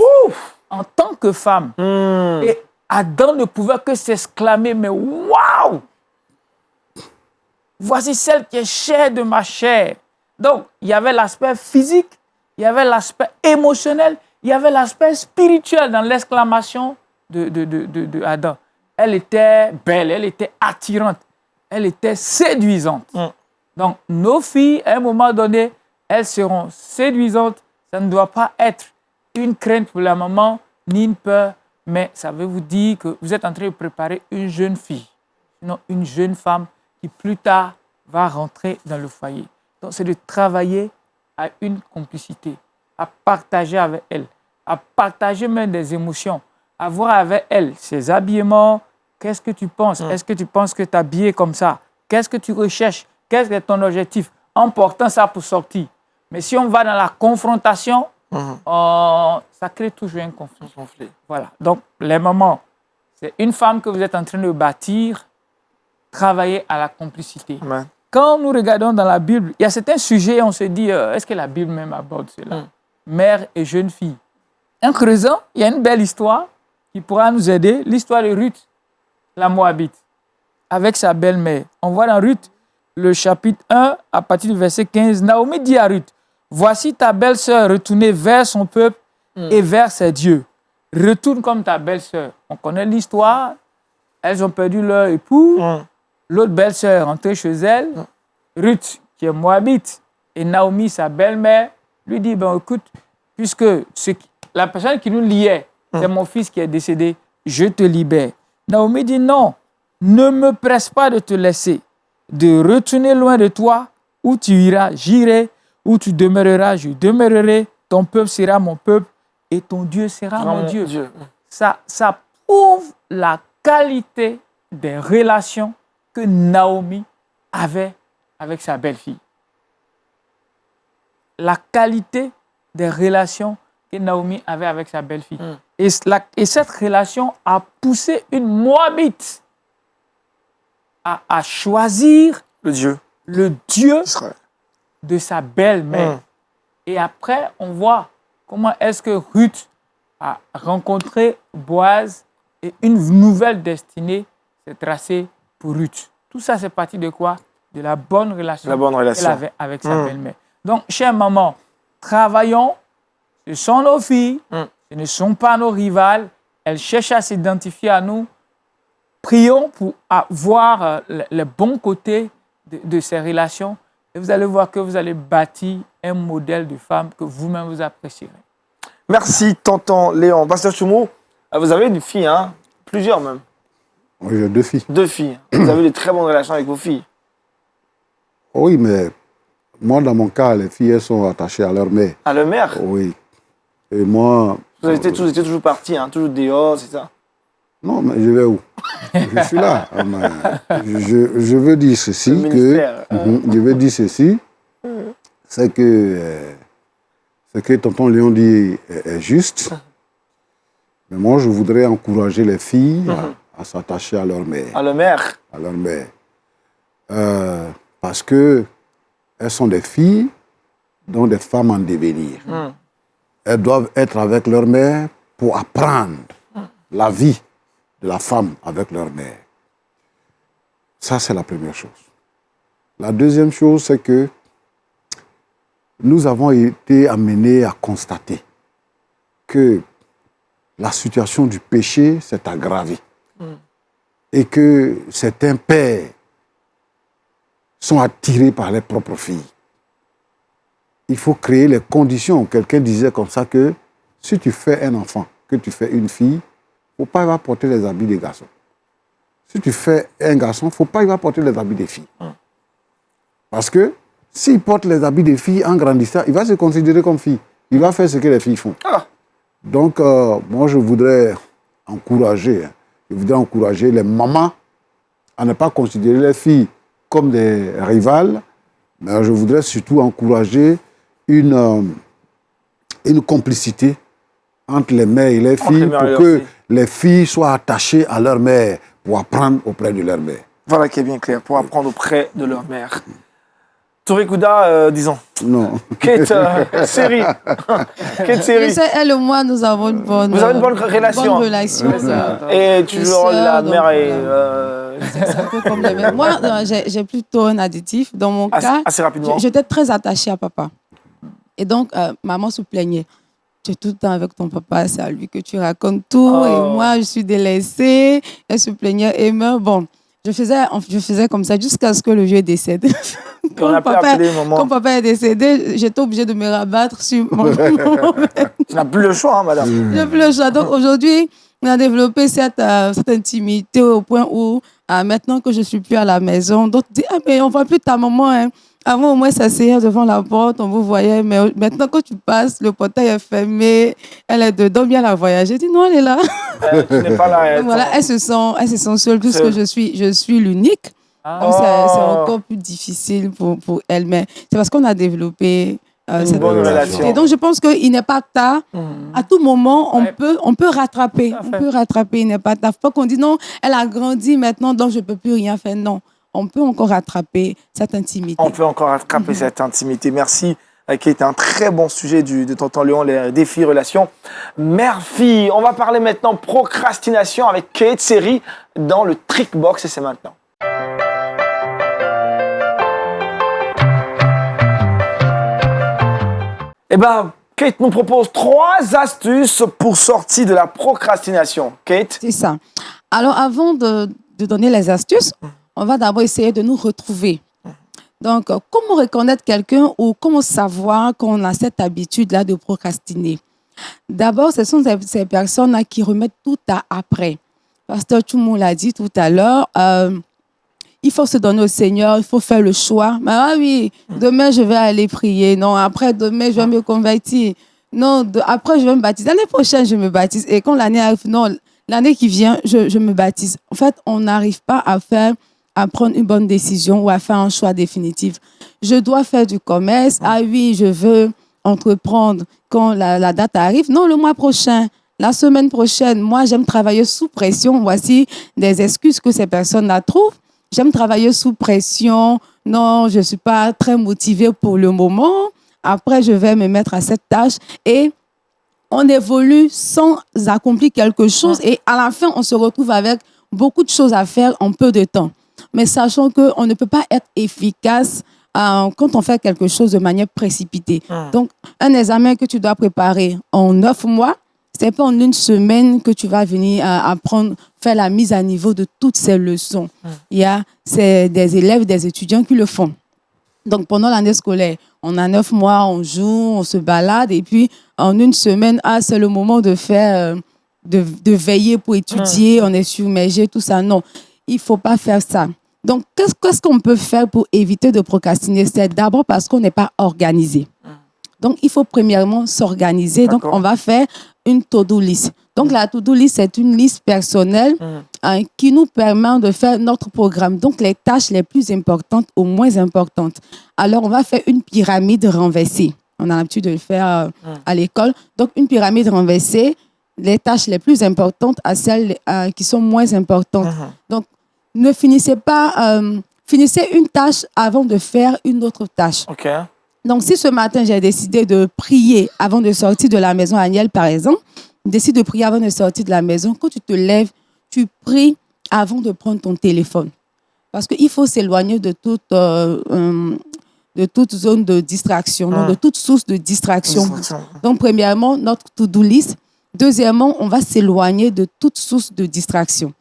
en tant que femme. Et Adam ne pouvait que s'exclamer, mais waouh! Voici celle qui est chair de ma chair. Donc, il y avait l'aspect physique, il y avait l'aspect émotionnel, il y avait l'aspect spirituel dans l'exclamation de Adam. Elle était belle, elle était attirante, elle était séduisante. Donc, nos filles, à un moment donné, elles seront séduisantes. Ça ne doit pas être une crainte pour la maman, ni une peur. Mais ça veut vous dire que vous êtes en train de préparer une jeune fille, sinon une jeune femme qui plus tard va rentrer dans le foyer. Donc c'est de travailler à une complicité, à partager avec elle. à partager même des émotions, à voir avec elle ses habillements. Qu'est-ce que tu penses? Est-ce que tu penses que t'habiller comme ça? Qu'est-ce que tu recherches? Qu'est-ce que est ton objectif? En portant ça pour sortir. Mais si on va dans la confrontation, ça crée toujours un conflit. Voilà. Donc, les mamans, c'est une femme que vous êtes en train de bâtir, travailler à la complicité. Amen. Quand nous regardons dans la Bible, il y a certains sujets, on se dit, est-ce que la Bible même aborde cela? Mère et jeune fille. En creusant, il y a une belle histoire qui pourra nous aider, l'histoire de Ruth, la Moabite, avec sa belle-mère. On voit dans Ruth, le chapitre 1, à partir du verset 15, Naomi dit à Ruth, « Voici ta belle-sœur retournée vers son peuple et vers ses dieux. Retourne comme ta belle-sœur. » On connaît l'histoire. Elles ont perdu leur époux. L'autre belle-sœur est entrée chez elle. Ruth, qui est Moabite, et Naomi, sa belle-mère, lui dit, ben, écoute, puisque la personne qui nous liait, c'est mon fils qui est décédé, je te libère. Naomi dit, non, ne me presse pas de te laisser, de retourner loin de toi, où tu iras, j'irai, où tu demeureras, je demeurerai, ton peuple sera mon peuple, et ton Dieu sera mon Dieu. Ça prouve la qualité des relations que Naomi avait avec sa belle-fille. La qualité des relations que Naomi avait avec sa belle-fille. Et cette relation a poussé une Moabite à choisir Le Dieu. le Dieu Israël. de sa belle-mère. Et après, on voit comment est-ce que Ruth a rencontré Boaz et une nouvelle destinée s'est tracée pour Ruth. Tout ça, c'est parti de quoi? De la bonne relation qu'elle avait avec sa belle-mère. Donc, chère maman, travaillons. Ce sont nos filles. Ce ne sont pas nos rivales. Elles cherchent à s'identifier à nous. Prions pour avoir les bons côtés de ces relations. Et vous allez voir que vous allez bâtir un modèle de femme que vous-même vous apprécierez. Merci, tonton Léon. Pasteur Choumou, vous avez une fille, hein? Plusieurs même. Oui, j'ai 2 filles. 2 filles. Vous avez de très bonnes relations avec vos filles. Oui, mais moi, dans mon cas, les filles, elles sont attachées à leur mère. À leur mère? Oui. Et moi... Vous étiez toujours partis, hein? Toujours dehors, c'est ça? Non, mais je vais où? Je suis là. Je veux dire ceci, je veux dire ceci, c'est que ce que tonton Léon dit est juste. Mais moi, je voudrais encourager les filles à s'attacher à leur mère. À leur mère? À leur mère. Parce que elles sont des filles, dont des femmes en devenir. Elles doivent être avec leur mère pour apprendre la vie de la femme avec leur mère. Ça, c'est la première chose. La deuxième chose, c'est que nous avons été amenés à constater que la situation du péché s'est aggravée et que certains pères sont attirés par leurs propres filles. Il faut créer les conditions. Quelqu'un disait comme ça que si tu fais un enfant, que tu fais une fille, il ne faut pas y va porter les habits des garçons. Si tu fais un garçon, il ne faut pas y va porter les habits des filles. Parce que s'il porte les habits des filles en grandissant, il va se considérer comme fille. Il va faire ce que les filles font. Donc, moi, je voudrais encourager les mamans à ne pas considérer les filles comme des rivales, mais je voudrais surtout encourager une complicité entre les mères et les filles pour que les filles soient attachées à leur mère pour apprendre auprès de leur mère. Voilà qui est bien clair, pour apprendre auprès de leur mère. Touré Kouda, disons. Non. Quelle série. Quelle série. Je sais, elle et moi, nous avons une bonne, vous avez une bonne relation. Bonne relation. Et toujours la mère est... C'est un peu comme les mères. Moi, j'ai plutôt un additif. Dans mon cas, assez rapidement. J'étais très attachée à papa. Et donc, maman se plaignait. Tu es tout le temps avec ton papa, c'est à lui que tu racontes tout. Et moi, je suis délaissée. Elle se plaignait. Et moi, bon, je faisais comme ça jusqu'à ce que le vieux décède. Quand papa est décédé, j'étais obligée de me rabattre sur mon père. Tu n'as plus le choix, hein, madame. Je n'ai plus le choix. Donc aujourd'hui, on a développé cette intimité au point où, maintenant que je ne suis plus à la maison, d'autres disent, ah mais on ne voit plus ta maman. Hein. Avant, au moins, s'asseoir devant la porte, on vous voyait. Mais maintenant, quand tu passes, le portail est fermé, elle est dedans, bien la voyager. Je dis non, elle est là. Tu n'es pas là. Donc, voilà, elles se sentent seules puisque je suis l'unique. Donc, c'est encore plus difficile pour elles. Mais c'est parce qu'on a développé une bonne relation. Et donc, je pense qu'il n'est pas tard. À tout moment, on peut rattraper. On peut rattraper, il n'est pas tard. Faut pas qu'on dise non, elle a grandi maintenant, donc je ne peux plus rien faire. Non, on peut encore rattraper cette intimité. On peut encore rattraper cette intimité. Merci, qui est un très bon sujet de Tonton Léon, les défis relations. Mère-fille, on va parler maintenant procrastination avec Kate Seri dans le Trick Box et c'est maintenant. Eh bien, Kate nous propose 3 astuces pour sortir de la procrastination. Kate? C'est ça. Alors, avant de donner les astuces, on va d'abord essayer de nous retrouver. Donc, comment reconnaître quelqu'un ou comment savoir qu'on a cette habitude-là de procrastiner? D'abord, ce sont ces personnes-là qui remettent tout à après. Pasteur Choumou l'a dit tout à l'heure, il faut se donner au Seigneur, il faut faire le choix. Mais ah oui, demain je vais aller prier. Non, après demain je vais me convertir. Non, après je vais me baptiser. L'année prochaine je me baptise. Et quand l'année arrive, non, l'année qui vient, je me baptise. En fait, on n'arrive pas à prendre une bonne décision ou à faire un choix définitif. Je dois faire du commerce. Ah oui, je veux entreprendre quand la date arrive. Non, le mois prochain. La semaine prochaine, moi j'aime travailler sous pression. Voici des excuses que ces personnes-là trouvent. J'aime travailler sous pression. Non, je ne suis pas très motivée pour le moment. Après, je vais me mettre à cette tâche. Et on évolue sans accomplir quelque chose. Et à la fin, on se retrouve avec beaucoup de choses à faire en peu de temps. Mais sachant qu'on ne peut pas être efficace quand on fait quelque chose de manière précipitée. Donc, un examen que tu dois préparer en 9 mois, ce n'est pas en 1 semaine que tu vas venir apprendre, faire la mise à niveau de toutes ces leçons. C'est des élèves, des étudiants qui le font. Donc, pendant l'année scolaire, on a 9 mois, on joue, on se balade. Et puis, en 1 semaine, c'est le moment de faire, de veiller pour étudier, on est submergé, tout ça. Non, il ne faut pas faire ça. Donc, qu'est-ce qu'on peut faire pour éviter de procrastiner? C'est d'abord parce qu'on n'est pas organisé. Donc, il faut premièrement s'organiser. Donc, on va faire une to-do list. Donc, la to-do list, c'est une liste personnelle qui nous permet de faire notre programme. Donc, les tâches les plus importantes aux moins importantes. Alors, on va faire une pyramide renversée. On a l'habitude de le faire à l'école. Donc, une pyramide renversée, les tâches les plus importantes à celles qui sont moins importantes. Donc, ne finissez pas... finissez une tâche avant de faire une autre tâche. Donc, si ce matin, j'ai décidé de prier avant de sortir de la maison, Aniel, par exemple, décide de prier avant de sortir de la maison. Quand tu te lèves, tu pries avant de prendre ton téléphone. Parce qu'il faut s'éloigner de toute zone de distraction, de toute source de distraction. Donc, premièrement, notre to-do list. Deuxièmement, on va s'éloigner de toute source de distraction.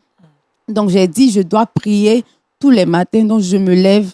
Donc, j'ai dit, je dois prier tous les matins. Donc, je me lève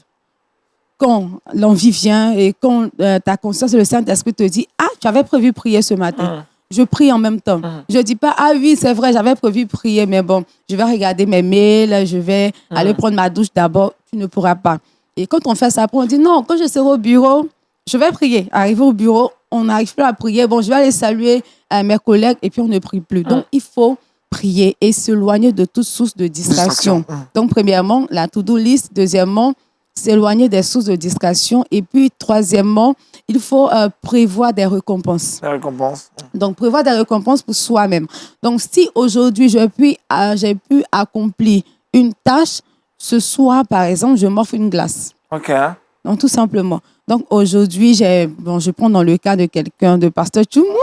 quand l'envie vient et quand ta conscience et le Saint-Esprit te dit « Ah, tu avais prévu prier ce matin. » Je prie en même temps. Je ne dis pas « Ah oui, c'est vrai, j'avais prévu prier, mais bon, je vais regarder mes mails, je vais aller prendre ma douche d'abord. » Tu ne pourras pas. Et quand on fait ça, après, on dit « Non, quand je serai au bureau, je vais prier. » Arrivé au bureau, on n'arrive plus à prier. Bon, je vais aller saluer mes collègues et puis on ne prie plus. Donc, il faut prier et s'éloigner de toute source de distraction. Donc, premièrement, la to-do list. Deuxièmement, s'éloigner des sources de distraction. Et puis, troisièmement, il faut prévoir des récompenses. Des récompenses. Donc, prévoir des récompenses pour soi-même. Donc, si aujourd'hui, j'ai pu accomplir une tâche, ce soir, par exemple, je m'offre une glace. Donc, tout simplement. Donc, aujourd'hui, je prends dans le cas de quelqu'un, de pasteur Choumou.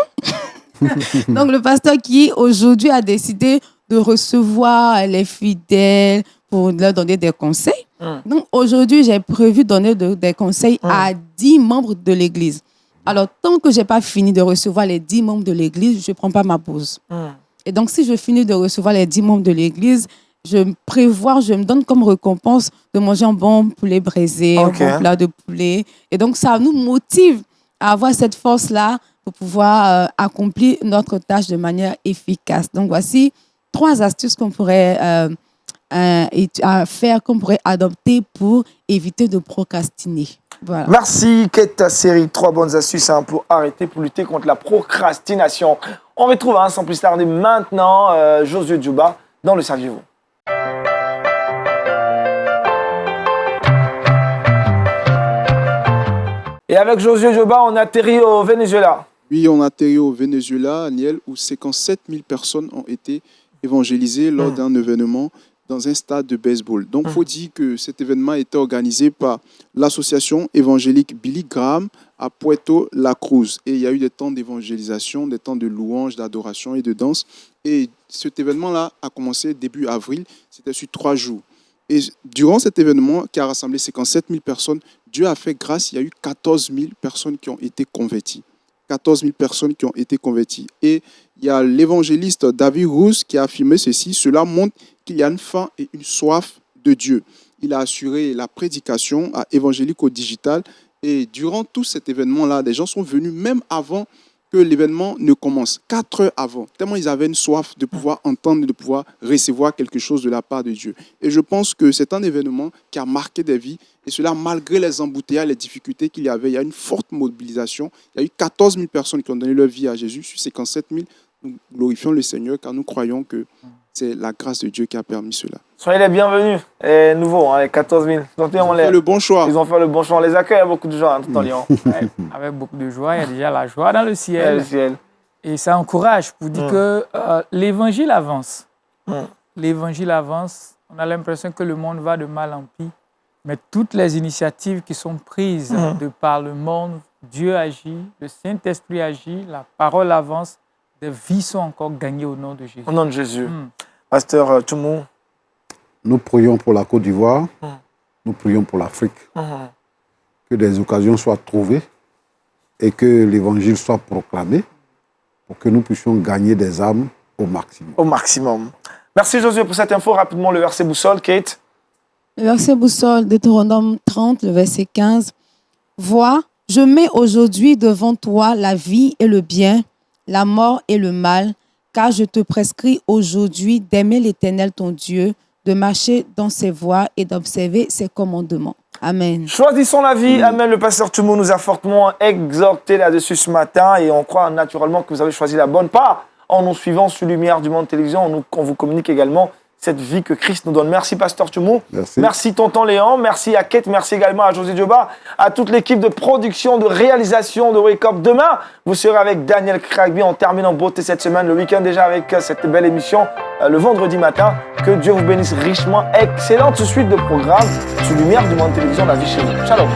Donc, le pasteur qui, aujourd'hui, a décidé de recevoir les fidèles pour leur donner des conseils. Donc, aujourd'hui, j'ai prévu donner des conseils à 10 membres de l'Église. Alors, tant que je n'ai pas fini de recevoir les 10 membres de l'Église, je ne prends pas ma pause. Et donc, si je finis de recevoir les 10 membres de l'Église, je me donne comme récompense de manger un bon poulet braisé, un bon plat de poulet. Et donc, ça nous motive à avoir cette force-là pour pouvoir accomplir notre tâche de manière efficace. Donc, voici 3 astuces qu'on pourrait faire, qu'on pourrait adopter pour éviter de procrastiner. Voilà. Merci, Kate Série. 3 bonnes astuces pour arrêter, pour lutter contre la procrastination. On retrouve, sans plus tarder, maintenant Josué Djouba dans le Saviez-vous. Et avec Josué Djouba, on atterrit au Venezuela. Oui, on a atterri au Venezuela, Aniel, où 57 000 personnes ont été évangélisées lors d'un événement dans un stade de baseball. Donc, il faut dire que cet événement a été organisé par l'association évangélique Billy Graham à Puerto La Cruz. Et il y a eu des temps d'évangélisation, des temps de louange, d'adoration et de danse. Et cet événement-là a commencé début avril. C'était sur 3 jours. Et durant cet événement qui a rassemblé 57 000 personnes, Dieu a fait grâce. Il y a eu 14 000 personnes qui ont été converties. 14 000 personnes qui ont été converties. Et il y a l'évangéliste David Rose qui a affirmé ceci. Cela montre qu'il y a une faim et une soif de Dieu. Il a assuré la prédication à Évangélique au Digital. Et durant tout cet événement-là, des gens sont venus même avant que l'événement ne commence, 4 heures avant, tellement ils avaient une soif de pouvoir entendre, de pouvoir recevoir quelque chose de la part de Dieu. Et je pense que c'est un événement qui a marqué des vies, et cela malgré les embouteillages, les difficultés qu'il y avait. Il y a une forte mobilisation. Il y a eu 14 000 personnes qui ont donné leur vie à Jésus sur 57 000. Nous glorifions le Seigneur car nous croyons que c'est la grâce de Dieu qui a permis cela. Soyez les bienvenus. Et nouveau, les 14 000. Ils ont fait le bon choix. Ils ont fait le bon choix. On les accueille avec beaucoup de joie tout en Lyon. Ouais, avec beaucoup de joie, il y a déjà la joie dans le ciel. Et ça encourage pour dire que l'évangile avance. L'évangile avance. On a l'impression que le monde va de mal en pis. Mais toutes les initiatives qui sont prises de par le monde, Dieu agit, le Saint-Esprit agit, la parole avance, des vies sont encore gagnées au nom de Jésus. Au nom de Jésus. Pasteur Tchoumou. Nous prions pour la Côte d'Ivoire, nous prions pour l'Afrique. Que des occasions soient trouvées et que l'évangile soit proclamé pour que nous puissions gagner des âmes au maximum. Au maximum. Merci Josué pour cette info. Rapidement, le verset boussole, Kate. Le verset boussole, Deutéronome 30, le verset 15. Vois, je mets aujourd'hui devant toi la vie et le bien, la mort et le mal, car je te prescris aujourd'hui d'aimer l'Éternel ton Dieu, de marcher dans ses voies et d'observer ses commandements. Amen. Choisissons la vie. Amen. Le pasteur Tchoumou nous a fortement exhorté là-dessus ce matin et on croit naturellement que vous avez choisi la bonne part en nous suivant sur Lumière du Monde Télévision. On vous communique également cette vie que Christ nous donne. Merci Pasteur Tchoumou. Merci Tonton Léon. Merci à Kate. Merci également à José Djouba, à toute l'équipe de production, de réalisation de Wake Up. Demain, vous serez avec Daniel Kragby. On termine en beauté cette semaine, le week-end déjà avec cette belle émission le vendredi matin. Que Dieu vous bénisse richement. Excellente suite de programmes sur Lumière du Monde Télévision, la vie chez vous. Shalom.